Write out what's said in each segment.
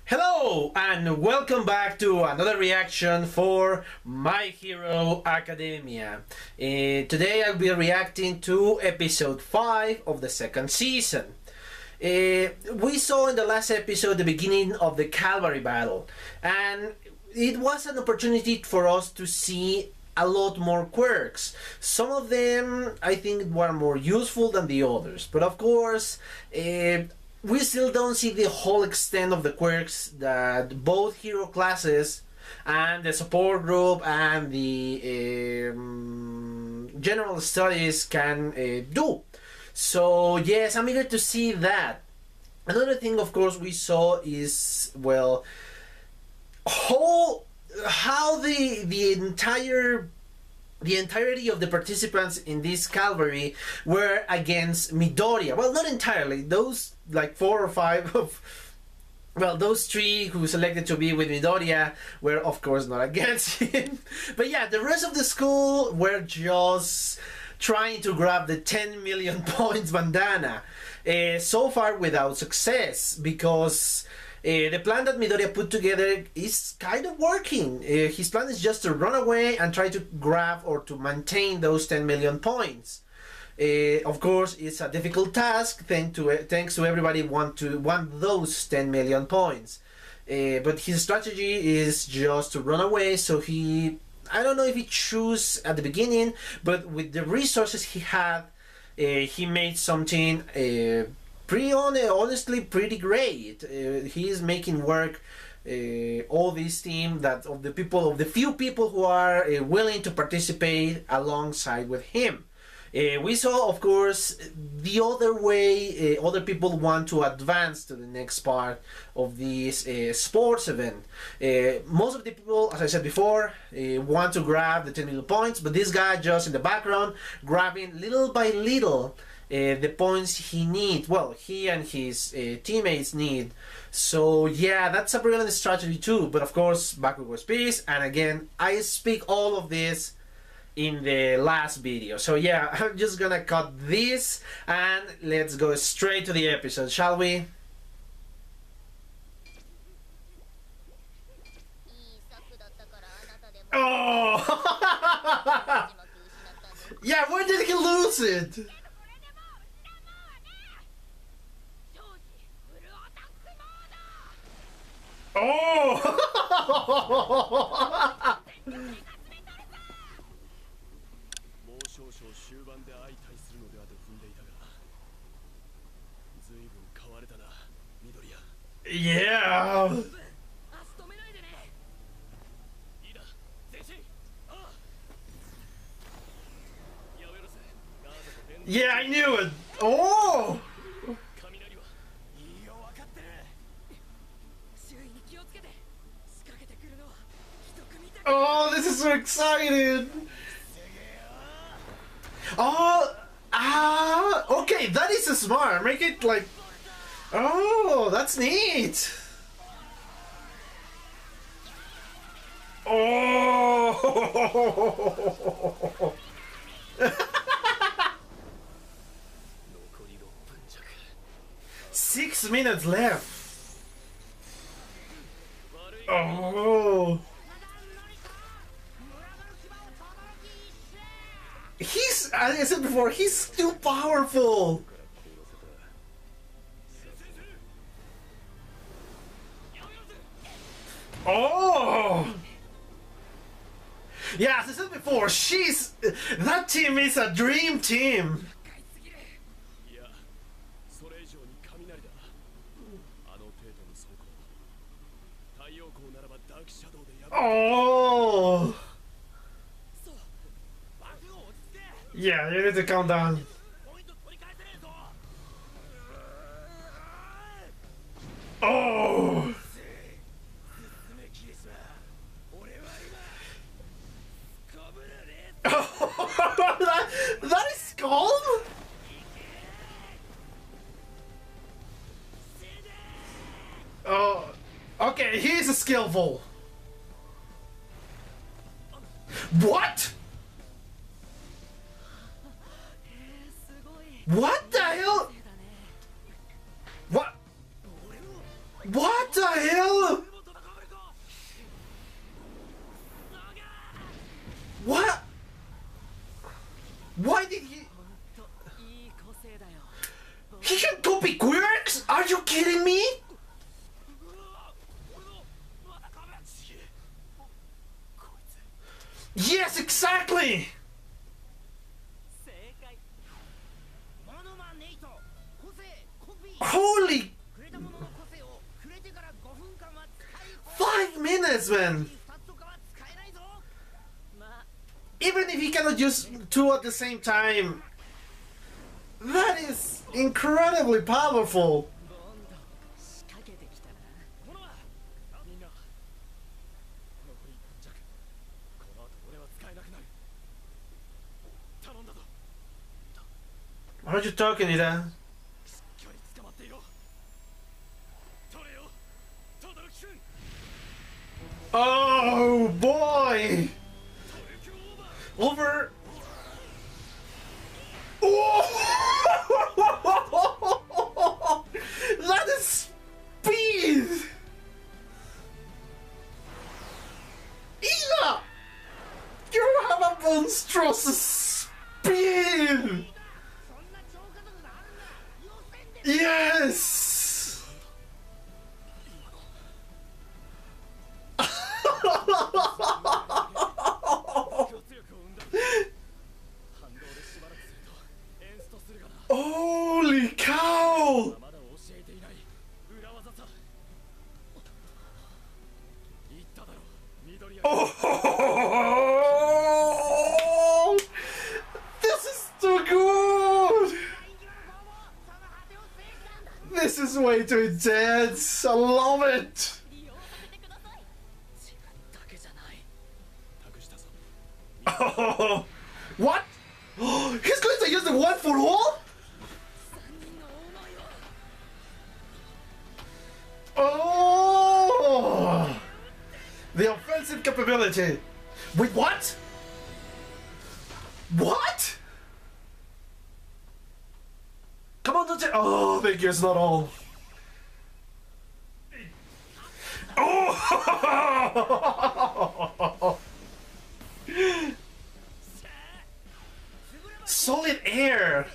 Hello and welcome back to another reaction for My Hero Academia. Today I'll be reacting to episode 5 of the second season. We saw in the last episode the beginning of the Calvary battle, and it was an opportunity for us to see a lot more quirks. Some of them I think were more useful than the others, but of course we still don't see the whole extent of the quirks that both hero classes and the support group and the general studies can do. So yes, I'm eager to see that. Another thing, of course, we saw is, well, how the entirety of the participants in this Calvary were against Midoriya. Well, not entirely. Those like 4 or 5 of, well, those 3 who selected to be with Midoriya were of course not against him. But yeah, the rest of the school were just trying to grab the 10 million points bandana. So far without success, because the plan that Midoriya put together is kind of working. His plan is just to run away and try to grab or to maintain those 10 million points. Of course, it's a difficult task thanks to everybody want those 10 million points. But his strategy is just to run away, so I don't know if he chose at the beginning, but with the resources he had, he made something honestly pretty great. He is making work all this team of the few people who are willing to participate alongside with him. We saw, of course, the other way other people want to advance to the next part of this sports event. Most of the people, as I said before, want to grab the 10 million points, but this guy just in the background grabbing little by little the points he needs. Well, he and his teammates need. So yeah, that's a brilliant strategy too. But of course, Bakugo's peace. And again, I speak all of this in the last video. So yeah, I'm just gonna cut this and let's go straight to the episode, shall we? Oh! Yeah, where did he lose it? Oh! Yeah! Yeah, I knew it! Oh! Oh, this is so exciting! Oh! Okay, that is smart. Make it like... Oh, that's neat! Oh! 6 minutes left. Oh! As I said before, he's too powerful. Oh! Yeah, as I said before, that team is a dream team. Oh! Yeah, you need to calm down. Oh! that is calm? Oh, okay, he's skillful. What? What the hell? What? What the hell? Exactly! Holy 5 minutes, man! Even if he cannot use 2 at the same time, that is incredibly powerful. What are you talking, Ida? Oh boy! Over. Oh! That is speed! Ida! You have a monstrous speed! Yes! Holy cow! Oh! This is too good! This is way too intense! I love it! Oh! What? He's going to use the one for all? Oh! The offensive capability. Wait, what? What? Come on, don't you? Oh, thank you, it's not all. Oh! Solid air.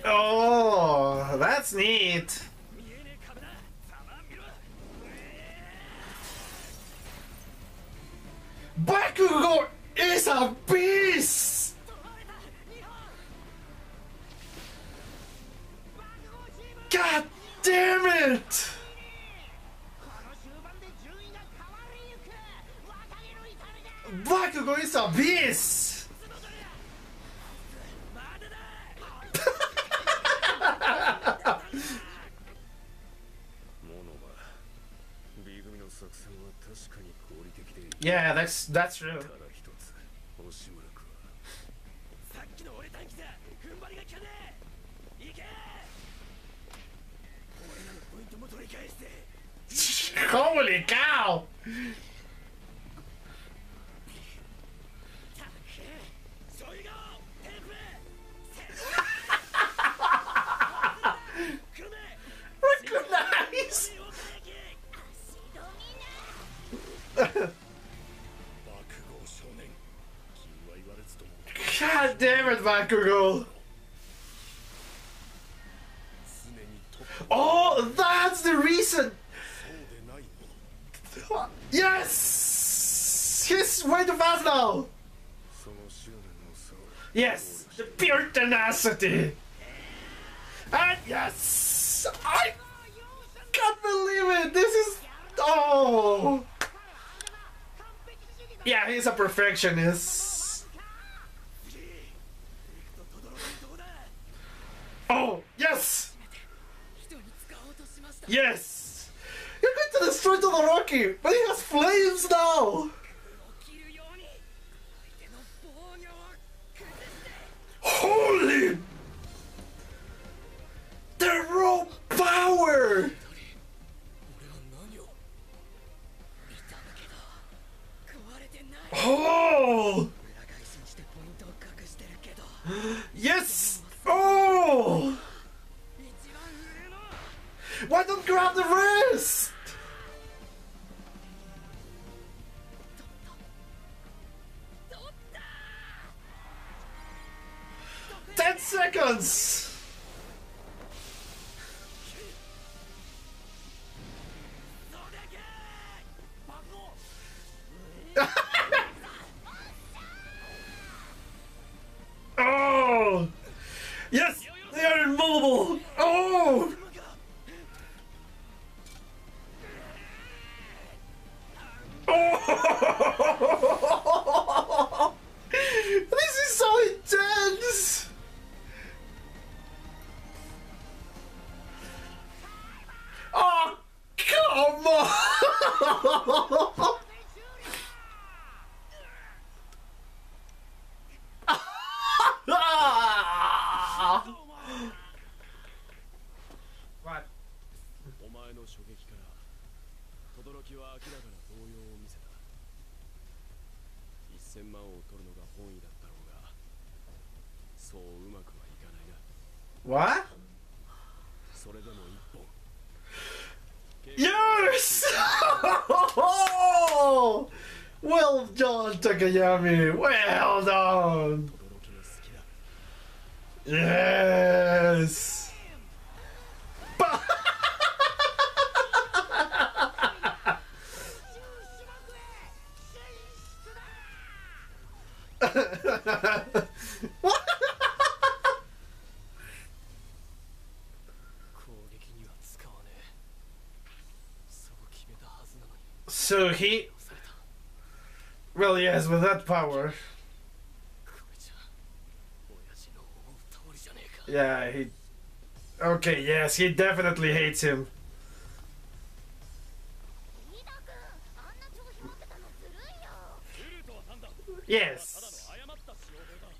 Oh, that's neat. Bakugo is a beast. God damn it! Bakugo is a beast! Yeah, that's true. Holy cow! Recognize! God damn it, Bakugo! Oh, that's the reason! Yes! He's way too fast now! Yes! The pure tenacity! And yes! I can't believe it! This is... Oh! Yeah, he's a perfectionist. Oh, yes! Yes! You're going to destroy Todoroki, but he has flames now! Holy! The raw power! Oh! Yes! Oh! Why don't grab the wrist? Ten seconds! No! Oh! This is so intense! Oh, come on! What? お前の衝撃から轟は明らかな動揺を見せた。1000万を取るのが本意だったろうが、そううまくはいかないな。 What? それでも一本。 Yes! Well done, Takayami. Well done. 轟の好きだ。 Yes. What? 攻撃には使わねえ。そう決めたはずなのに。 So he, された。 well, yes, with that power, これじゃ親父の思う通りじゃねえか。 yeah, he. Okay, yes, he definitely hates him. 飯田君、あんな調子持ってたのずるいよ。 ルートはなんだ。 Yes. ただの誤った使用法だ。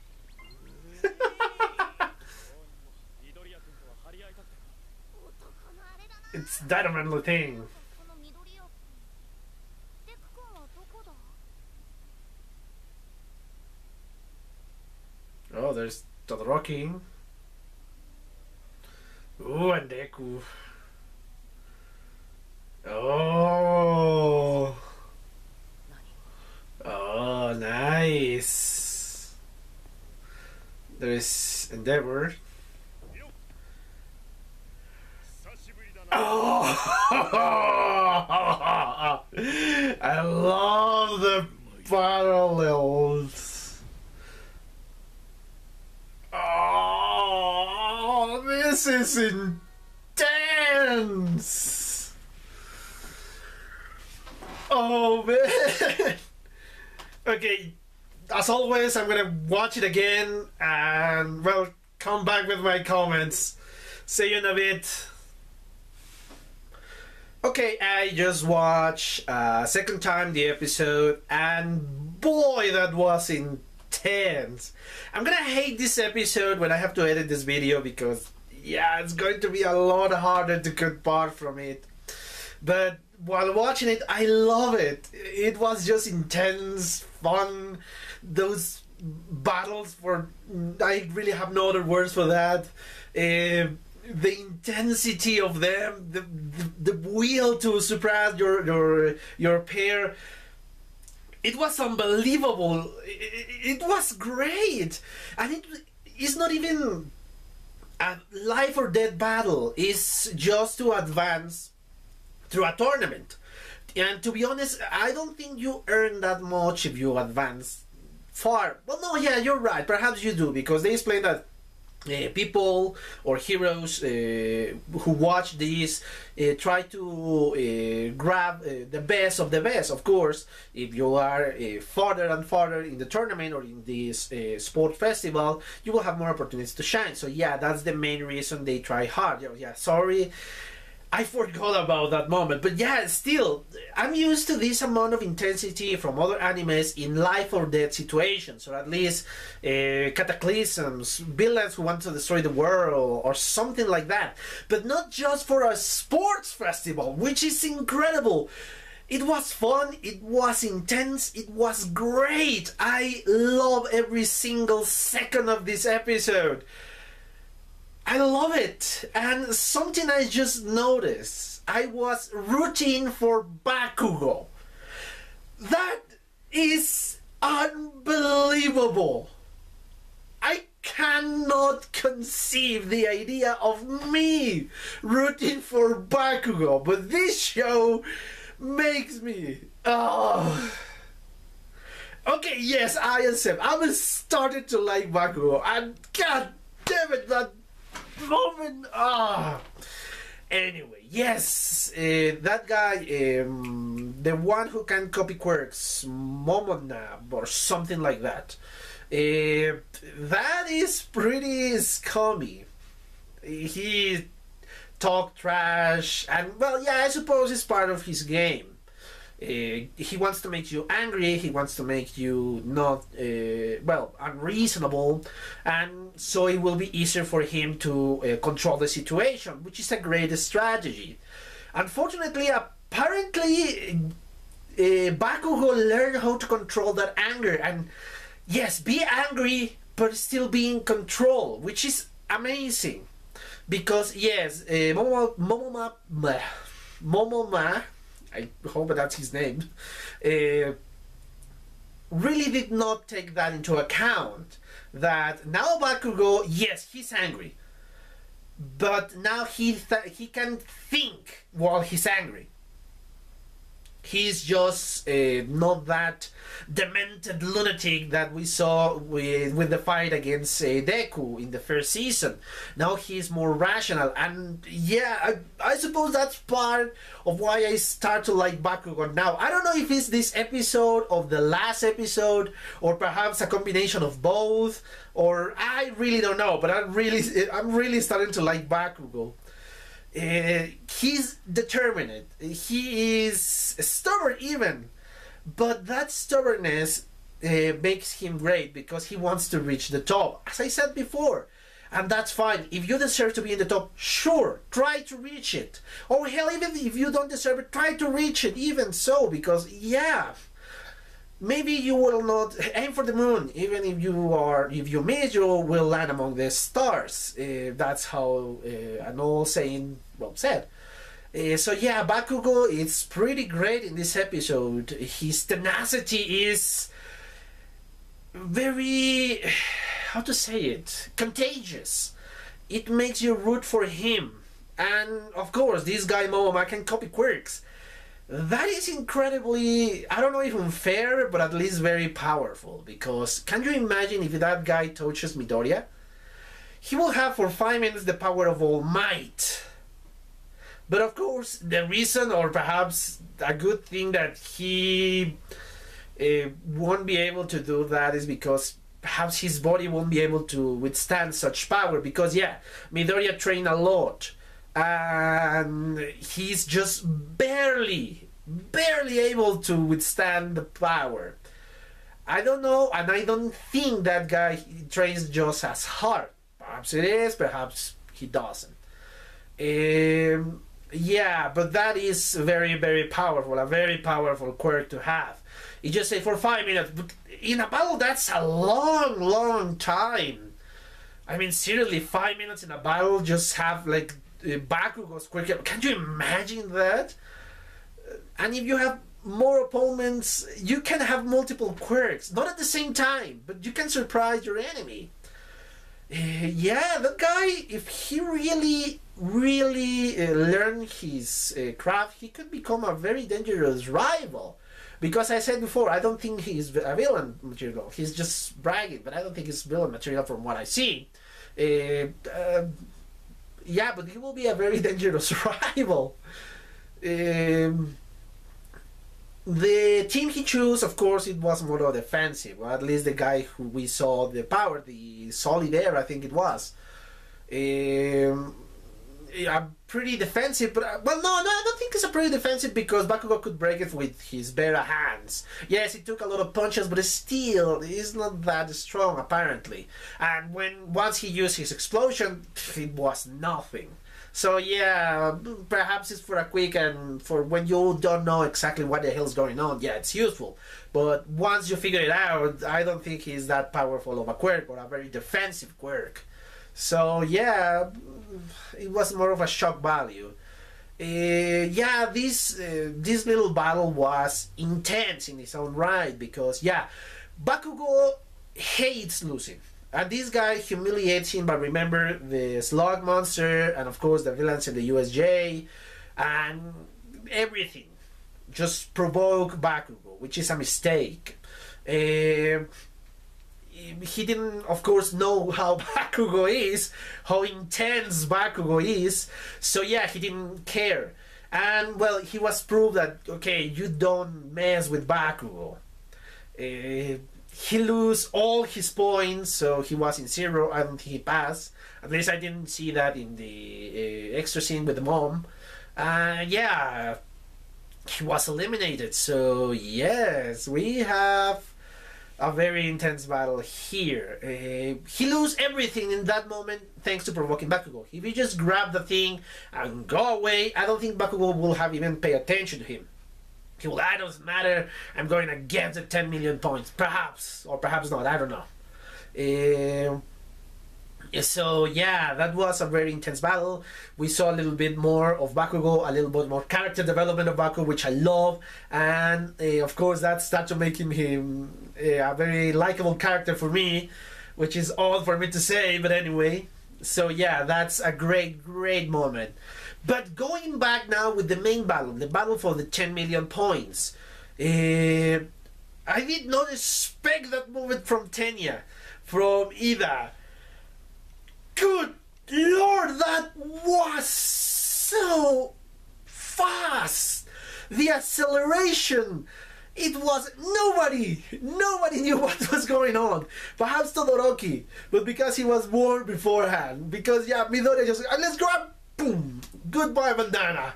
ミドリア君とは張り合いたくて。 男のあれだな。 It's that manly thing. この緑屋君。デク君はどこだ？ Oh, there's Todoroki. Ooh, and Deku. Oh. Oh, nice. There's Endeavor. Oh. I love the parallels. Oh, this is intense. Oh man. Okay, as always, I'm gonna watch it again and, well, come back with my comments. See you in a bit. Okay, I just watched second time the episode, and boy, that was intense. I'm gonna hate this episode when I have to edit this video because, yeah, it's going to be a lot harder to cut part from it. But while watching it, I love it. It was just intense, fun. Those battles were, I really have no other words for that. The intensity of them, the will to surpass your pair. It was unbelievable. It was great, and it's not even a life or death battle. It's just to advance through a tournament. And to be honest, I don't think you earn that much if you advance far. Well, no, yeah, you're right. Perhaps you do, because they explain that people or heroes who watch this try to grab the best of the best. Of course, if you are farther and farther in the tournament or in this sport festival, you will have more opportunities to shine. So yeah, that's the main reason they try hard. Yeah, sorry, I forgot about that moment. But yeah, still, I'm used to this amount of intensity from other animes in life or death situations, or at least cataclysms, villains who want to destroy the world, or something like that. But not just for a sports festival, which is incredible. It was fun, it was intense, it was great. I love every single second of this episode. I love it. And something I just noticed, I was rooting for Bakugo. That is unbelievable. I cannot conceive the idea of me rooting for Bakugo, but this show makes me... Oh. Okay, yes, I accept. I'm starting to like Bakugo, and god damn it, that moment, Anyway, yes, that guy, the one who can copy quirks, Momonab or something like that. That is pretty scummy. He talk trash, and well, yeah, I suppose it's part of his game. He wants to make you angry, he wants to make you not, well, unreasonable, and so it will be easier for him to control the situation, which is a great strategy. Unfortunately, apparently, Bakugo learned how to control that anger, and yes, be angry, but still be in control, which is amazing. Because, yes, Momoma, I hope that's his name, really did not take that into account. That now Bakugo, yes, he's angry, but now he can think while he's angry. He's just not that demented lunatic that we saw with the fight against Deku in the first season. Now he's more rational, and yeah, I suppose that's part of why I start to like Bakugo now. I don't know if it's this episode of the last episode, or perhaps a combination of both, or I really don't know, but I'm really starting to like Bakugo. He's determined, he is stubborn even, but that stubbornness makes him great because he wants to reach the top, as I said before, and that's fine. If you deserve to be in the top, sure, try to reach it, or hell, even if you don't deserve it, try to reach it even so, because yeah, maybe you will not aim for the moon. Even if you miss, you will land among the stars. That's how an old saying said. So yeah, Bakugo is pretty great in this episode. His tenacity is very, how to say it, contagious. It makes you root for him. And of course, this guy Momoma can copy quirks. That is incredibly, I don't know if unfair, but at least very powerful. Because can you imagine if that guy touches Midoriya? He will have for 5 minutes the power of All Might. But of course, the reason, or perhaps a good thing that he won't be able to do that is because perhaps his body won't be able to withstand such power. Because yeah, Midoriya trained a lot. And he's just barely able to withstand the power. I don't know, and I don't think that guy trains just as hard. Perhaps it is, perhaps he doesn't. Yeah, but that is very, very powerful, a very powerful quirk to have. You just say for 5 minutes, but in a battle that's a long time. I mean, seriously, 5 minutes in a battle, just have like Bakugo's quirk. Can you imagine that? And if you have more opponents, you can have multiple quirks, not at the same time, but you can surprise your enemy. Yeah, that guy, if he really learn his craft, he could become a very dangerous rival. Because I said before, I don't think he's a villain material. He's just bragging, but I don't think he's villain material from what I see. Yeah, but he will be a very dangerous rival. The team he chose, of course, it was more defensive. Or at least the guy who we saw the power, the Solidaire, I think it was. Pretty defensive, but well, no, I don't think it's a pretty defensive because Bakugo could break it with his bare hands. Yes, he took a lot of punches, but still, he's not that strong apparently. And once he used his explosion, it was nothing. So yeah, perhaps it's for a quick and for when you don't know exactly what the hell's going on. Yeah, it's useful. But once you figure it out, I don't think he's that powerful of a quirk or a very defensive quirk. So yeah, it was more of a shock value. Yeah, this little battle was intense in its own right because yeah, Bakugo hates losing. And this guy humiliates him, but remember the slug monster and of course the villains in the USJ and everything just provoke Bakugo, which is a mistake. he didn't, of course, know how Bakugo is, how intense Bakugo is. So yeah, he didn't care. And well, he was proved that, okay, you don't mess with Bakugo. He lose all his points, so he was in 0 and he passed. At least I didn't see that in the extra scene with the mom. Yeah, he was eliminated. So yes, we have a very intense battle here. He lose everything in that moment thanks to provoking Bakugo. If he just grab the thing and go away, I don't think Bakugo will have even pay attention to him. He will, it doesn't matter, I'm going to get the 10 million points. Perhaps, or perhaps not, I don't know. So yeah, that was a very intense battle. We saw a little bit more of Bakugo, a little bit more character development of Bakugo, which I love. And of course that started making him a very likable character for me, which is odd for me to say, but anyway. So yeah, that's a great, great moment. But going back now with the main battle, the battle for the 10 million points. I did not expect that moment from Tenya, from Ida. Good Lord, that was so fast. The acceleration. It was nobody knew what was going on. Perhaps Todoroki, but because he was warned beforehand. Because yeah, Midoriya just let's grab, boom, goodbye bandana.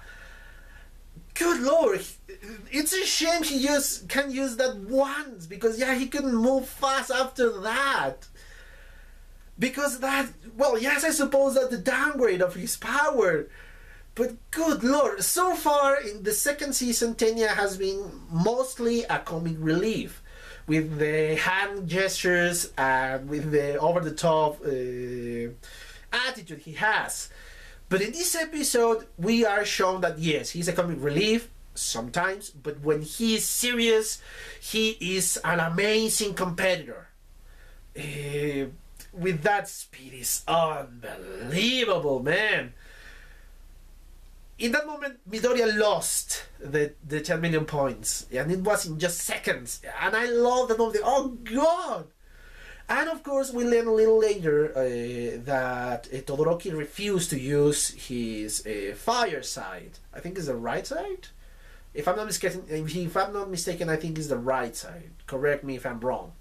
Good Lord, it's a shame he just can't use that once, because yeah, he couldn't move fast after that. Because that, well, yes, I suppose that's the downgrade of his power. But good Lord, so far in the second season, Tenya has been mostly a comic relief, with the hand gestures and with the over-the-top attitude he has. But in this episode, we are shown that yes, he's a comic relief sometimes, but when he is serious, he is an amazing competitor. With that speed is unbelievable, man. In that moment, Midoriya lost the 10 million points, and it was in just seconds. And I love that moment. Oh God! And of course, we learn a little later that Todoroki refused to use his fire side. I think it's the right side. If I'm not mistaken, I think it's the right side. Correct me if I'm wrong.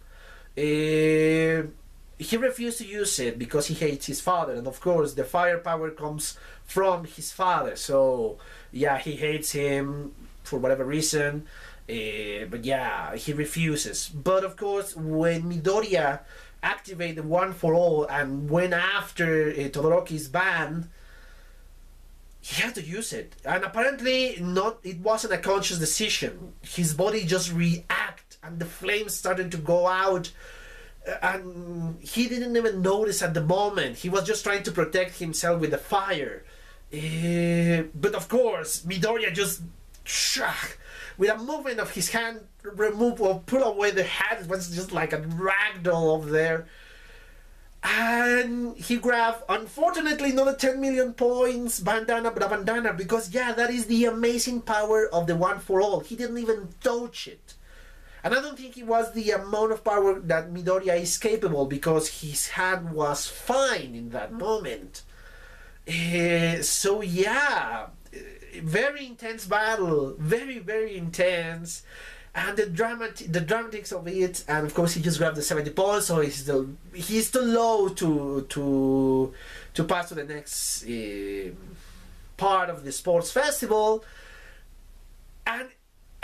He refused to use it because he hates his father, and of course the firepower comes from his father, so yeah, he hates him for whatever reason, but yeah, he refuses. But of course, when Midoriya activated the One for All and went after Todoroki's band, he had to use it, and apparently it wasn't a conscious decision. His body just reacted, and the flames started to go out. And he didn't even notice at the moment. He was just trying to protect himself with the fire. But of course, Midoriya just, with a movement of his hand, remove or pull away the hat. It was just like a ragdoll over there. And he grabbed, unfortunately, not 10 million points bandana, but a bandana, because yeah, that is the amazing power of the One for All. He didn't even touch it. And I don't think it was the amount of power that Midoriya is capable, because his hand was fine in that moment. So yeah, very intense battle, very, very intense. And the dramatics of it, and of course he just grabbed the 70 points, so he's too low to pass to the next part of the sports festival. And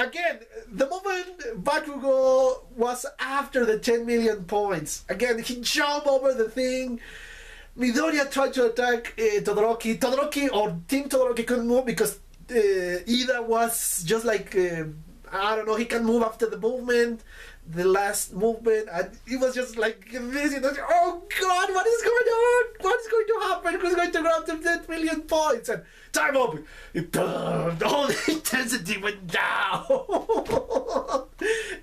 again, the moment Bakugo was after the 10 million points, again, he jumped over the thing. Midoriya tried to attack Todoroki. Or Team Todoroki couldn't move because Ida was just like, I don't know, he can move after the movement, the last movement, and it was just like this, oh God, what is going on? What is going to happen? Who's going to grab the 10 million points? And time up! All the intensity went down!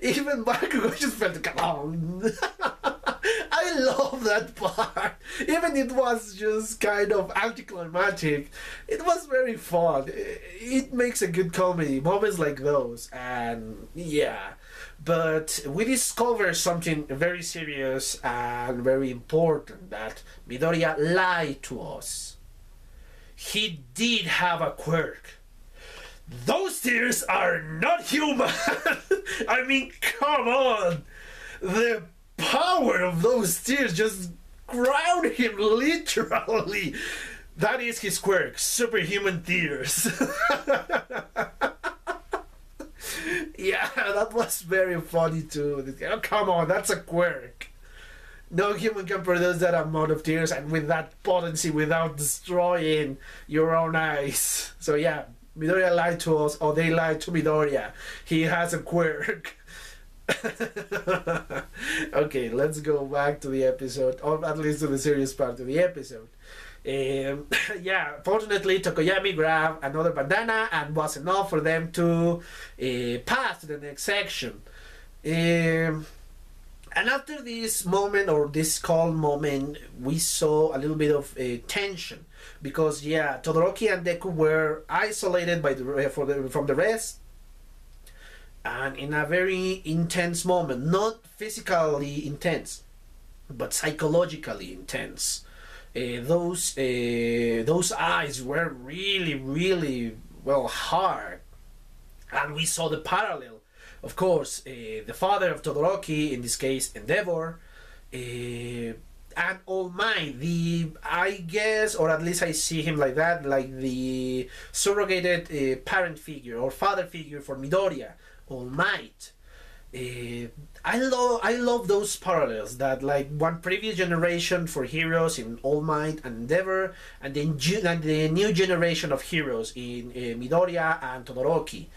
Even Bakugo just felt to come on. I love that part. Even it was just kind of anticlimactic. It was very fun. It makes a good comedy. Moments like those. And yeah. But we discover something very serious and very important, that Midoriya lied to us. He did have a quirk. Those tears are not human! I mean, come on! The power of those tears just ground him literally. That is his quirk, superhuman tears. Yeah, that was very funny too. Oh, come on, that's a quirk. No human can produce that amount of tears and with that potency without destroying your own eyes. So yeah, Midoriya lied to us, or they lied to Midoriya. He has a quirk. Okay, let's go back to the episode, or at least to the serious part of the episode. Yeah, fortunately Tokoyami grabbed another bandana and was enough for them to pass to the next section. And after this moment, or this calm moment, we saw a little bit of tension, because yeah, Todoroki and Deku were isolated by from the rest, and in a very intense moment, not physically intense, but psychologically intense. Those eyes were really well hard, and we saw the parallel. Of course, the father of Todoroki, in this case Endeavor, and All Might, I guess, or at least I see him like that, like the surrogated parent figure or father figure for Midoriya, All Might. I love those parallels, that like one previous generation for heroes in All Might and Endeavor, and then the new generation of heroes in Midoriya and Todoroki.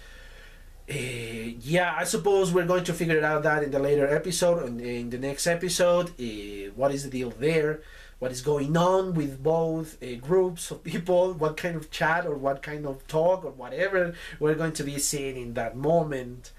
Yeah, I suppose we're going to figure it out that in the later episode, in the next episode. What is the deal there? What is going on with both groups of people? What kind of chat or what kind of talk or whatever we're going to be seeing in that moment.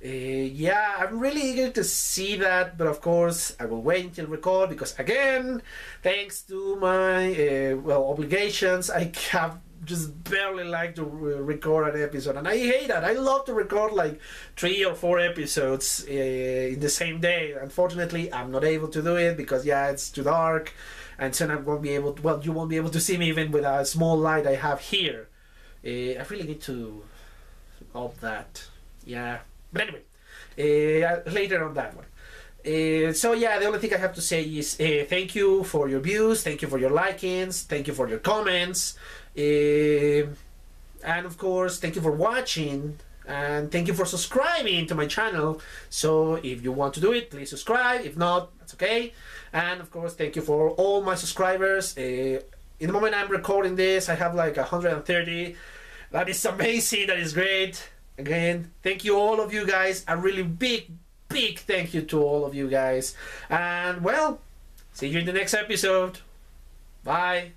Yeah, I'm really eager to see that, but of course I will wait until record, because again, thanks to my obligations, I have just barely like to record an episode, and I hate that. I love to record like 3 or 4 episodes in the same day. Unfortunately, I'm not able to do it because yeah, it's too dark, and soon I won't be able to, well, you won't be able to see me even with a small light I have here. I really need to up that, yeah. But anyway, later on that one. So yeah, the only thing I have to say is thank you for your views, thank you for your likings, thank you for your comments, and of course thank you for watching, and thank you for subscribing to my channel. So if you want to do it, please subscribe. If not, that's okay. And of course thank you for all my subscribers. In the moment I'm recording this, I have like 130. That is amazing, that is great. Again, thank you all of you guys. A really big thank you to all of you guys. And well, see you in the next episode. Bye.